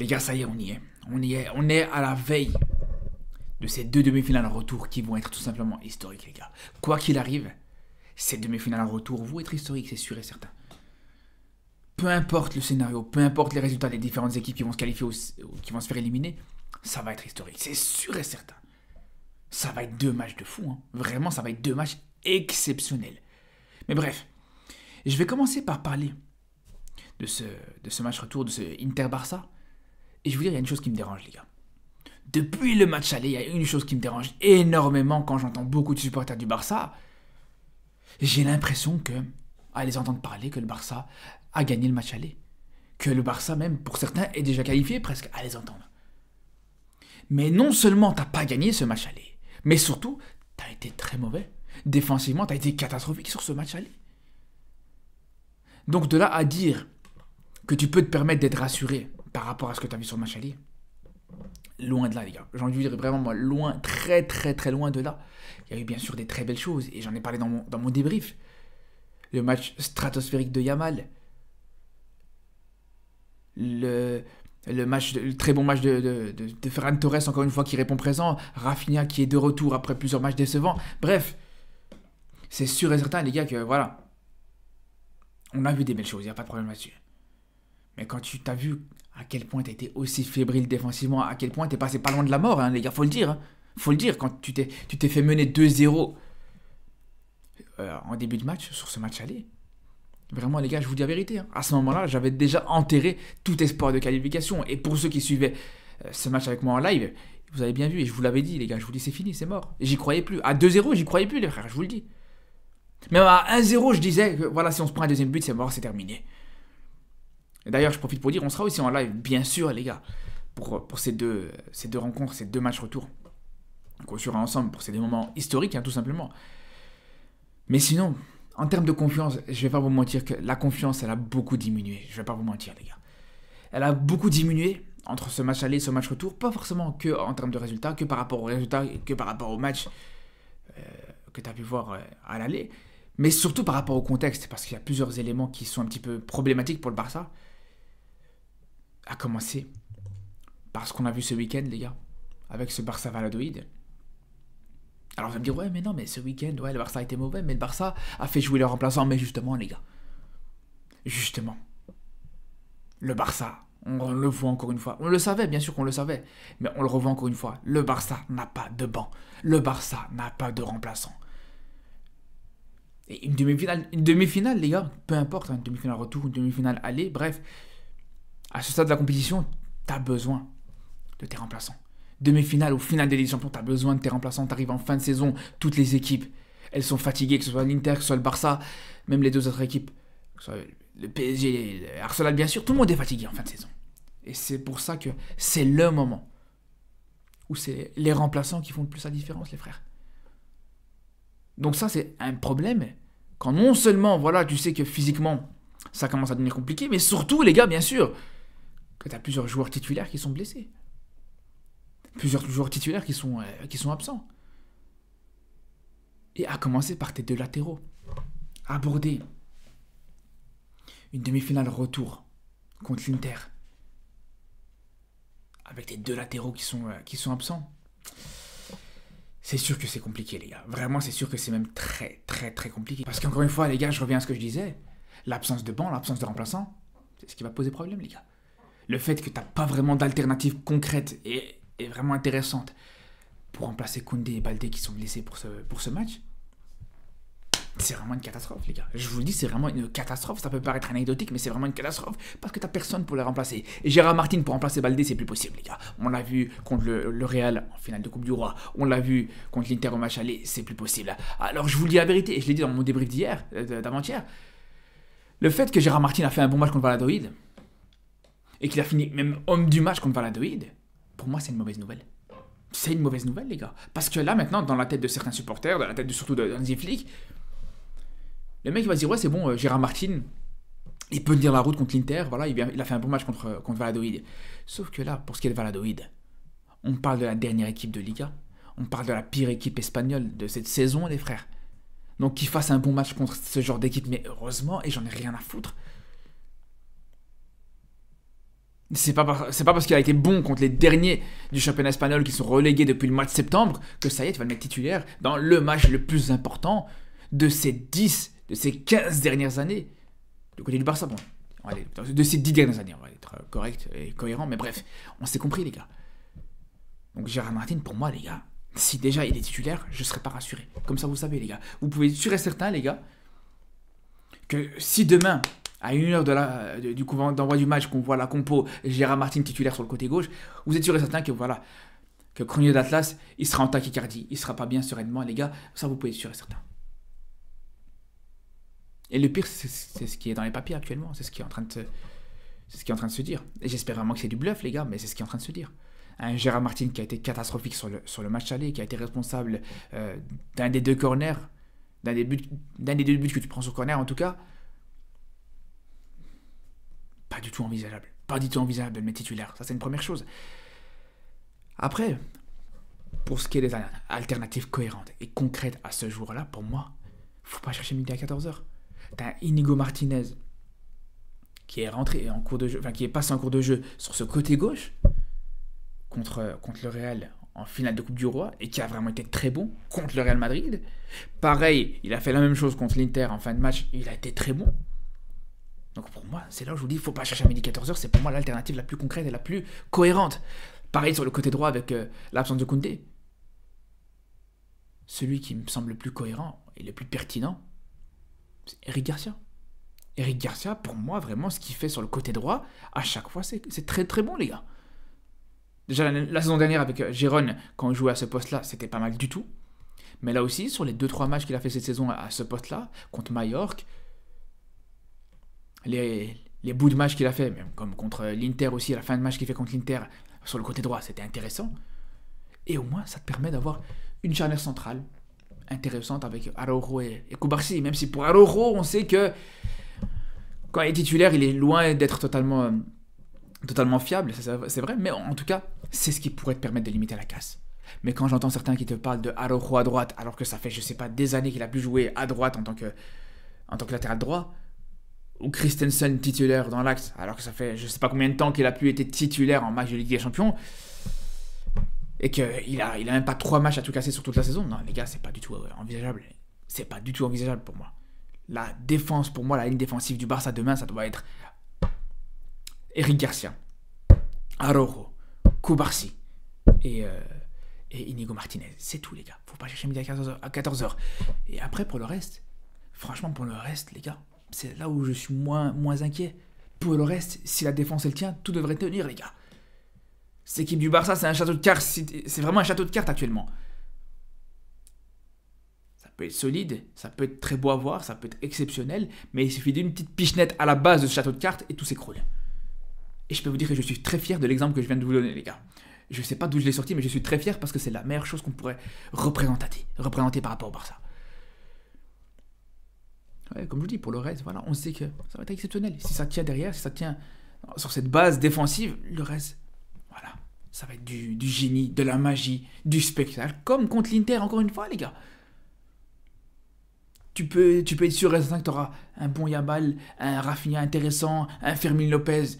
Les gars, ça y est, on y est. On y est. On est à la veille de ces deux demi-finales en retour qui vont être tout simplement historiques, les gars. Quoi qu'il arrive, ces demi-finales en retour vont être historiques, c'est sûr et certain. Peu importe le scénario, peu importe les résultats des différentes équipes qui vont se qualifier ou qui vont se faire éliminer, ça va être historique, c'est sûr et certain. Ça va être deux matchs de fou, hein. Vraiment, ça va être deux matchs exceptionnels. Mais bref, je vais commencer par parler de ce match retour, de ce Inter-Barça. Et je vous dire, il y a une chose qui me dérange, les gars. Depuis le match aller, il y a une chose qui me dérange énormément quand j'entends beaucoup de supporters du Barça. J'ai l'impression que, à les entendre parler, que le Barça a gagné le match aller. Que le Barça, même pour certains, est déjà qualifié presque à les entendre. Mais non seulement t'as pas gagné ce match aller, mais surtout, t'as été très mauvais. Défensivement, t'as été catastrophique sur ce match aller. Donc de là à dire que tu peux te permettre d'être rassuré par rapport à ce que tu as vu sur le match aller, loin de là, les gars. J'ai envie de dire vraiment, moi, loin, très très très loin de là. Il y a eu bien sûr des très belles choses, et j'en ai parlé dans mon débrief. Le match stratosphérique de Yamal, le très bon match de Ferran Torres, encore une fois, qui répond présent, Rafinha qui est de retour après plusieurs matchs décevants. Bref, c'est sûr et certain, les gars, que voilà, on a vu des belles choses, il n'y a pas de problème là-dessus. Mais quand tu t'as vu à quel point tu as été aussi fébrile défensivement, à quel point tu es passé pas loin de la mort, hein, les gars, faut le dire. Hein. Faut le dire, quand tu t'es fait mener 2-0 en début de match, sur ce match aller. Vraiment, les gars, je vous dis la vérité. Hein. À ce moment-là, j'avais déjà enterré tout espoir de qualification. Et pour ceux qui suivaient ce match avec moi en live, vous avez bien vu, et je vous l'avais dit, les gars, je vous dis, c'est fini, c'est mort. Et j'y croyais plus. À 2-0, j'y croyais plus, les frères, je vous le dis. Même à 1-0, je disais que voilà, si on se prend un deuxième but, c'est mort, c'est terminé. Et d'ailleurs, je profite pour dire, on sera aussi en live, bien sûr, les gars, pour ces deux rencontres, ces deux matchs retour. Donc on sera ensemble pour ces deux moments historiques, hein, tout simplement. Mais sinon, en termes de confiance, je vais pas vous mentir que la confiance, elle a beaucoup diminué. Je vais pas vous mentir, les gars. Elle a beaucoup diminué entre ce match aller et ce match retour, pas forcément que en termes de résultats, que par rapport aux résultats, que par rapport au match que tu as pu voir à l'aller, mais surtout par rapport au contexte, parce qu'il y a plusieurs éléments qui sont un petit peu problématiques pour le Barça. À commencer par ce qu'on a vu ce week-end, les gars, avec ce Barça Valladolid. Alors vous allez me dire, ouais, mais non, mais ce week-end, ouais, le Barça a été mauvais, mais le Barça a fait jouer leurs remplaçants. Mais justement, les gars, justement, le Barça, on le voit encore une fois. On le savait, bien sûr qu'on le savait, mais on le revoit encore une fois. Le Barça n'a pas de banc. Le Barça n'a pas de remplaçant. Et une demi-finale, les gars, peu importe, hein, une demi-finale retour, une demi-finale aller, bref, à ce stade de la compétition, t'as besoin de tes remplaçants. Demi-finale ou finale des Ligue des Champions, t'as besoin de tes remplaçants. T'arrives en fin de saison, toutes les équipes, elles sont fatiguées, que ce soit l'Inter, que ce soit le Barça, même les deux autres équipes, que ce soit le PSG, Arsenal, bien sûr, tout le monde est fatigué en fin de saison. Et c'est pour ça que c'est le moment où c'est les remplaçants qui font le plus la différence, les frères. Donc ça, c'est un problème quand non seulement, voilà, tu sais que physiquement, ça commence à devenir compliqué, mais surtout, les gars, bien sûr, que tu as plusieurs joueurs titulaires qui sont blessés. Plusieurs joueurs titulaires qui sont absents. Et à commencer par tes deux latéraux. Aborder une demi-finale retour contre l'Inter avec tes deux latéraux qui sont absents. C'est sûr que c'est compliqué, les gars. Vraiment, c'est sûr que c'est même très, très, très compliqué. Parce qu'encore une fois, les gars, je reviens à ce que je disais. L'absence de banc, l'absence de remplaçant, c'est ce qui va poser problème, les gars. Le fait que tu n'as pas vraiment d'alternative concrète et vraiment intéressante pour remplacer Koundé et Baldé qui sont blessés pour ce match, c'est vraiment une catastrophe, les gars. Je vous le dis, c'est vraiment une catastrophe. Ça peut paraître anecdotique, mais c'est vraiment une catastrophe parce que tu n'as personne pour les remplacer. Et Gérard Martin pour remplacer Baldé, c'est plus possible, les gars. On l'a vu contre le Real en finale de Coupe du Roi. On l'a vu contre l'Inter au match aller, c'est plus possible. Alors je vous le dis la vérité, et je l'ai dit dans mon débrief d'avant-hier, le fait que Gérard Martin a fait un bon match contre Valladolid et qu'il a fini même homme du match contre Valladolid, pour moi, c'est une mauvaise nouvelle. C'est une mauvaise nouvelle, les gars. Parce que là, maintenant, dans la tête de certains supporters, dans la tête surtout de Hansi Flick, le mec, il va se dire, ouais, c'est bon, Gérard Martin, il peut tenir la route contre l'Inter, voilà, il a fait un bon match contre Valladolid. Sauf que là, pour ce qui est de Valladolid, on parle de la dernière équipe de Liga, on parle de la pire équipe espagnole de cette saison, les frères. Donc, qu'il fasse un bon match contre ce genre d'équipe, mais heureusement, et j'en ai rien à foutre. C'est pas parce qu'il a été bon contre les derniers du championnat espagnol qui sont relégués depuis le mois de septembre que ça y est, tu vas le mettre titulaire dans le match le plus important de ces 10, de ces 15 dernières années. Du côté du Barça, bon. Allez, de ces 10 dernières années, on va être correct et cohérent, mais bref, on s'est compris, les gars. Donc Gérard Martin, pour moi, les gars, si déjà il est titulaire, je ne serais pas rassuré. Comme ça, vous savez, les gars. Vous pouvez être sûr et certain, les gars, que si demain, à 1 heure du coup d'envoi du match, qu'on voit la compo Gérard Martin titulaire sur le côté gauche, vous êtes sûr et certain que voilà, que Cronier d'Atlas, il sera en tachycardie, il sera pas bien sereinement, les gars. Ça, vous pouvez être sûr et certain. Et le pire, c'est ce qui est dans les papiers actuellement, c'est ce qui est en train de se dire. Et j'espère vraiment que c'est du bluff, les gars, mais c'est ce qui est en train de se dire. Un Gérard Martin qui a été catastrophique sur le match aller, qui a été responsable d'un des deux corners, d'un des deux buts que tu prends sur corner en tout cas. Pas du tout envisageable. Pas du tout envisageable de le mettre titulaire. Ça, c'est une première chose. Après, pour ce qui est des alternatives cohérentes et concrètes à ce jour-là, pour moi, faut pas chercher midi à 14h. T'as Inigo Martinez qui est rentré en cours de jeu, enfin qui est passé en cours de jeu sur ce côté gauche contre le Real en finale de Coupe du Roi et qui a vraiment été très bon contre le Real Madrid. Pareil, il a fait la même chose contre l'Inter en fin de match, il a été très bon. Donc pour moi, c'est là où je vous dis, il ne faut pas chercher à midi 14h, c'est pour moi l'alternative la plus concrète et la plus cohérente. Pareil sur le côté droit avec l'absence de Koundé. Celui qui me semble le plus cohérent et le plus pertinent, c'est Eric Garcia. Eric Garcia, pour moi, vraiment, ce qu'il fait sur le côté droit, à chaque fois, c'est très très bon, les gars. Déjà, la saison dernière, avec Gérone, quand il jouait à ce poste-là, c'était pas mal du tout. Mais là aussi, sur les 2-3 matchs qu'il a fait cette saison à ce poste-là, contre Mallorca, les bouts de match qu'il a fait, même comme contre l'Inter aussi, à la fin de match qu'il fait contre l'Inter, sur le côté droit, c'était intéressant. Et au moins, ça te permet d'avoir une charnière centrale intéressante avec Araujo et Cubarsí. Même si pour Araujo, on sait que quand il est titulaire, il est loin d'être totalement fiable, c'est vrai, mais en tout cas, c'est ce qui pourrait te permettre de limiter la casse. Mais quand j'entends certains qui te parlent de Araujo à droite, alors que ça fait, je sais pas, des années qu'il a pu jouer à droite en tant que latéral droit, ou Christensen titulaire dans l'axe, alors que ça fait je sais pas combien de temps qu'il a pu être titulaire en match de Ligue des Champions, et qu'il a même pas 3 matchs à tout casser sur toute la saison, non les gars, c'est pas du tout envisageable. C'est pas du tout envisageable pour moi. La défense, pour moi, la ligne défensive du Barça demain, ça doit être Eric Garcia, Araujo, Cubarsí et Inigo Martinez. C'est tout, les gars. Faut pas chercher midi à 14h. Et après, pour le reste, franchement, pour le reste, les gars, c'est là où je suis moins inquiet. Pour le reste, si la défense, elle tient, tout devrait tenir, les gars. Cette équipe du Barça, c'est un château de cartes. C'est vraiment un château de cartes actuellement. Ça peut être solide, ça peut être très beau à voir, ça peut être exceptionnel, mais il suffit d'une petite pichenette à la base de ce château de cartes et tout s'écroule. Et je peux vous dire que je suis très fier de l'exemple que je viens de vous donner, les gars. Je sais pas d'où je l'ai sorti, mais je suis très fier parce que c'est la meilleure chose qu'on pourrait représenter par rapport au Barça. Ouais, comme je vous dis, pour le reste, voilà, on sait que ça va être exceptionnel. Si ça tient derrière, si ça tient sur cette base défensive, le reste, voilà, ça va être du génie, de la magie, du spectacle, comme contre l'Inter, encore une fois, les gars. Tu peux être sûr et certain que tu auras un bon Yamal, un Rafinha intéressant, un Fermín Lopez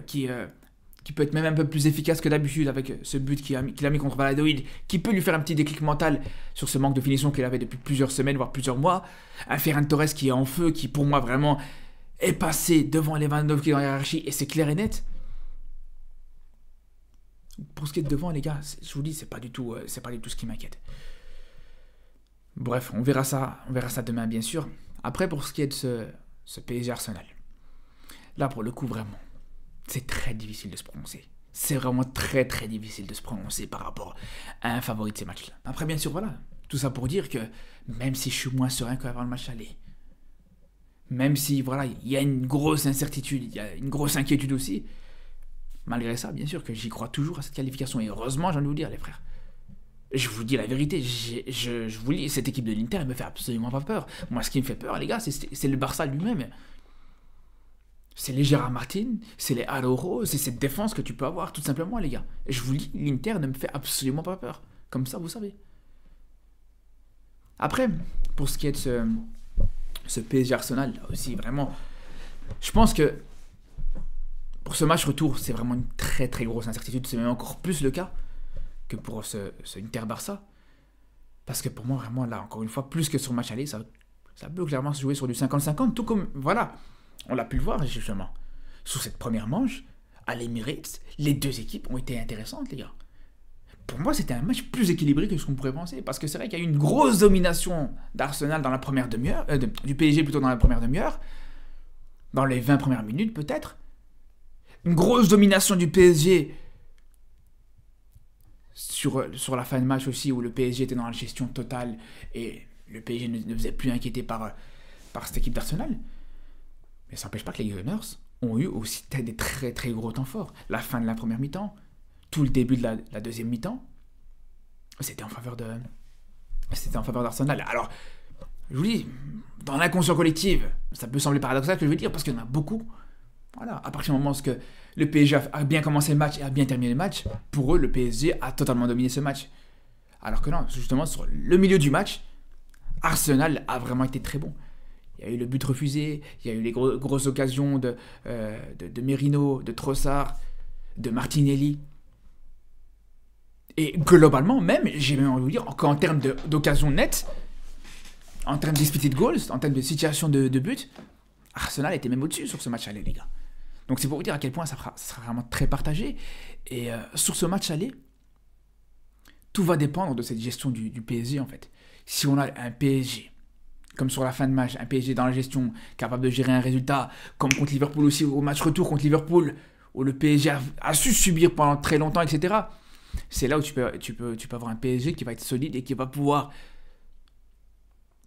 qui peut être même un peu plus efficace que d'habitude avec ce but qu'il a mis contre Valladolid, qui peut lui faire un petit déclic mental sur ce manque de finition qu'il avait depuis plusieurs semaines, voire plusieurs mois. Un Ferran Torres qui est en feu, qui pour moi vraiment est passé devant Lewandowski dans la hiérarchie, et c'est clair et net. Pour ce qui est de devant, les gars, je vous dis, c'est pas du tout ce qui m'inquiète. Bref, on verra ça demain, bien sûr. Après, pour ce qui est de ce PSG Arsenal, là, pour le coup, vraiment, c'est très difficile de se prononcer. C'est vraiment très, très difficile de se prononcer par rapport à un favori de ces matchs-là. Après, bien sûr, voilà, tout ça pour dire que même si je suis moins serein qu'avant le match aller, même si, voilà, il y a une grosse incertitude, il y a une grosse inquiétude aussi, malgré ça, bien sûr que j'y crois toujours à cette qualification. Et heureusement, j'ai envie de vous dire, les frères, je vous dis la vérité, je vous dis, cette équipe de l'Inter, elle me fait absolument pas peur. Moi, ce qui me fait peur, les gars, c'est le Barça lui-même. C'est les Gérard Martin, c'est les Araujo, c'est cette défense que tu peux avoir, tout simplement, les gars. Et je vous dis, l'Inter ne me fait absolument pas peur. Comme ça, vous savez. Après, pour ce qui est de ce PSG Arsenal, là aussi, vraiment, je pense que Pour ce match retour, c'est vraiment une très très grosse incertitude. C'est même encore plus le cas que pour ce Inter-Barça. Parce que pour moi, vraiment, là, encore une fois, plus que sur le match aller, ça peut clairement se jouer sur du 50-50. Tout comme, voilà, on l'a pu le voir justement. Sur cette première manche, à l'Emirates, les deux équipes ont été intéressantes, les gars. Pour moi, c'était un match plus équilibré que ce qu'on pourrait penser. Parce que c'est vrai qu'il y a eu une grosse domination d'Arsenal dans la première demi-heure, du PSG plutôt dans la première demi-heure, dans les 20 premières minutes peut-être. Une grosse domination du PSG sur la fin de match aussi, où le PSG était dans la gestion totale et le PSG ne faisait plus inquiéter par cette équipe d'Arsenal. Mais ça n'empêche pas que les Gunners ont eu aussi des très très gros temps forts. La fin de la première mi-temps, tout le début de la deuxième mi-temps, c'était en faveur d'Arsenal. Alors, je vous dis, dans l'inconscient collectif, ça peut sembler paradoxal ce que je veux dire, parce qu'il y en a beaucoup. Voilà, à partir du moment où le PSG a bien commencé le match et a bien terminé le match, pour eux, le PSG a totalement dominé ce match. Alors que non, justement, sur le milieu du match, Arsenal a vraiment été très bon. Il y a eu le but refusé, il y a eu les grosses occasions de Merino, de Trossard, de Martinelli. Et globalement, même, j'ai même envie de vous dire, qu'en termes d'occasions nettes, en termes d'expected goals, en termes de situation de but, Arsenal était même au-dessus sur ce match aller, les gars. Donc c'est pour vous dire à quel point ça sera vraiment très partagé. Et sur ce match aller, tout va dépendre de cette gestion du PSG en fait. Si on a un PSG, comme sur la fin de match, un PSG dans la gestion, capable de gérer un résultat, comme contre Liverpool aussi, au match retour contre Liverpool, où le PSG a su subir pendant très longtemps, etc. C'est là où tu peux avoir un PSG qui va être solide et qui va pouvoir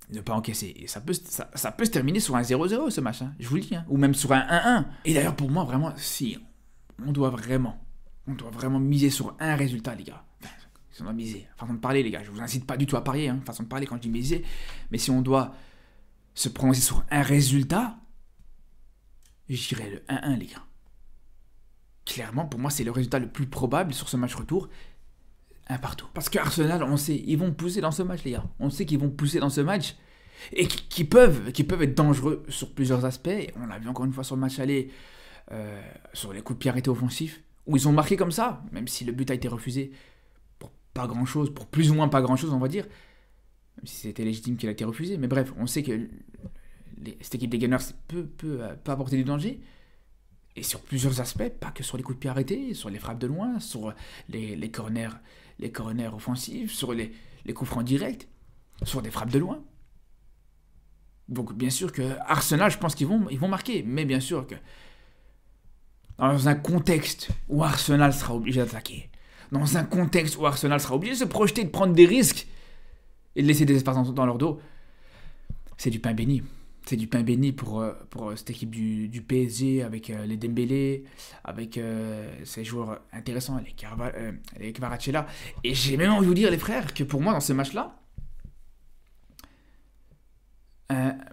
ne pas encaisser. Et ça peut se terminer sur un 0-0 ce match, hein, je vous le dis, hein, ou même sur un 1-1. Et d'ailleurs pour moi vraiment, si on doit vraiment miser sur un résultat, les gars. Enfin, si on doit miser, façon de parler, les gars, je vous incite pas du tout à parier, hein, façon de parler quand je dis miser, mais si on doit se prononcer sur un résultat, je dirais le 1-1, les gars. Clairement, pour moi, c'est le résultat le plus probable sur ce match retour. Un partout. Parce qu'Arsenal, on sait, ils vont pousser dans ce match, les gars. On sait qu'ils vont pousser dans ce match. Et qui peuvent être dangereux sur plusieurs aspects. Et on l'a vu encore une fois sur le match aller, sur les coups de pied arrêtés offensifs, où ils ont marqué comme ça, même si le but a été refusé pour pas grand-chose, pour plus ou moins pas grand-chose, on va dire. Même si c'était légitime qu'il a été refusé. Mais bref, on sait que cette équipe des Gunners peut apporter du danger. Et sur plusieurs aspects, pas que sur les coups de pied arrêtés, sur les frappes de loin, sur les corners offensifs, sur les coups francs directs, sur des frappes de loin. Donc bien sûr que Arsenal, je pense qu'ils vont marquer, mais bien sûr que dans un contexte où Arsenal sera obligé d'attaquer, dans un contexte où Arsenal sera obligé de se projeter, de prendre des risques et de laisser des espaces dans leur dos, c'est du pain béni. C'est du pain béni pour cette équipe du PSG avec les Dembélé, avec ces joueurs intéressants, les Kvaratskhelia. Et j'ai même envie de vous dire, les frères, que pour moi, dans ce match-là,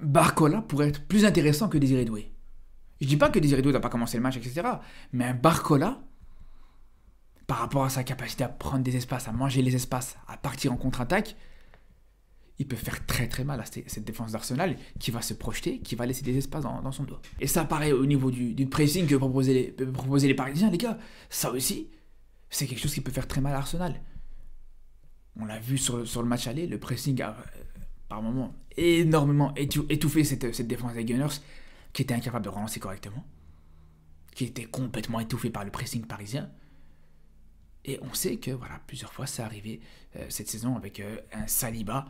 Barcola pourrait être plus intéressant que Désiré Doué. Je dis pas que Désiré Doué n'a pas commencé le match, etc. Mais un Barcola, par rapport à sa capacité à prendre des espaces, à manger les espaces, à partir en contre-attaque, il peut faire très très mal à cette défense d'Arsenal qui va se projeter, qui va laisser des espaces dans son dos. Et ça paraît au niveau du pressing que proposer les Parisiens, les gars. Ça aussi, c'est quelque chose qui peut faire très mal à Arsenal. On l'a vu sur le match aller, le pressing a par moments énormément étouffé cette défense des Gunners qui était incapable de relancer correctement, qui était complètement étouffé par le pressing parisien. Et on sait que voilà, plusieurs fois ça arrivé cette saison avec un Saliba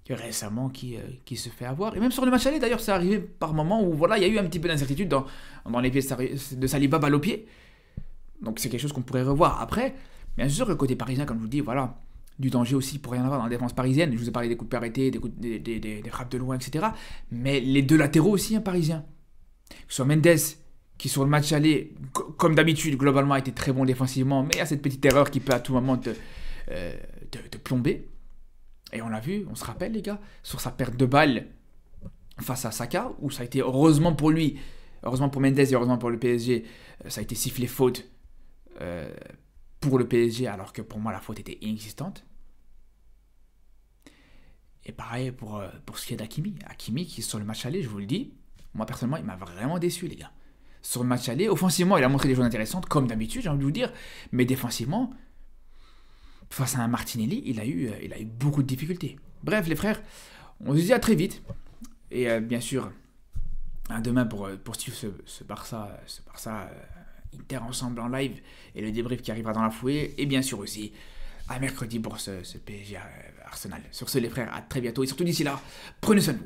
récemment qui se fait avoir. Et même sur le match aller d'ailleurs, c'est arrivé par moments où voilà, il y a eu un petit peu d'incertitude dans les pieds de Saliba, balle au pied. Donc c'est quelque chose qu'on pourrait revoir. Après, bien sûr que côté parisien, comme je vous dis, voilà, du danger aussi pour rien avoir dans la défense parisienne. Je vous ai parlé des coups de pied arrêtés, des frappes de loin, etc. Mais les deux latéraux aussi, parisiens. Que ce soit Mendes, qui sur le match aller, comme d'habitude, globalement a été très bon défensivement, mais il y a cette petite erreur qui peut à tout moment te plomber. Et on l'a vu, on se rappelle les gars, sur sa perte de balle face à Saka, où ça a été, heureusement pour lui, heureusement pour Mendes et heureusement pour le PSG, ça a été sifflé faute pour le PSG, alors que pour moi la faute était inexistante. Et pareil pour ce qui est d'Hakimi. Hakimi qui sur le match aller, je vous le dis, moi personnellement il m'a vraiment déçu les gars. sur le match aller. Offensivement, il a montré des choses intéressantes, comme d'habitude, j'ai envie de vous dire. Mais défensivement, face à un Martinelli, il a eu beaucoup de difficultés. Bref, les frères, on se dit à très vite. Et bien sûr, à demain pour suivre ce Barça Inter ensemble en live et le débrief qui arrivera dans la foulée. Et bien sûr aussi, à mercredi pour ce PSG Arsenal. Sur ce, les frères, à très bientôt. Et surtout d'ici là, prenez soin de vous.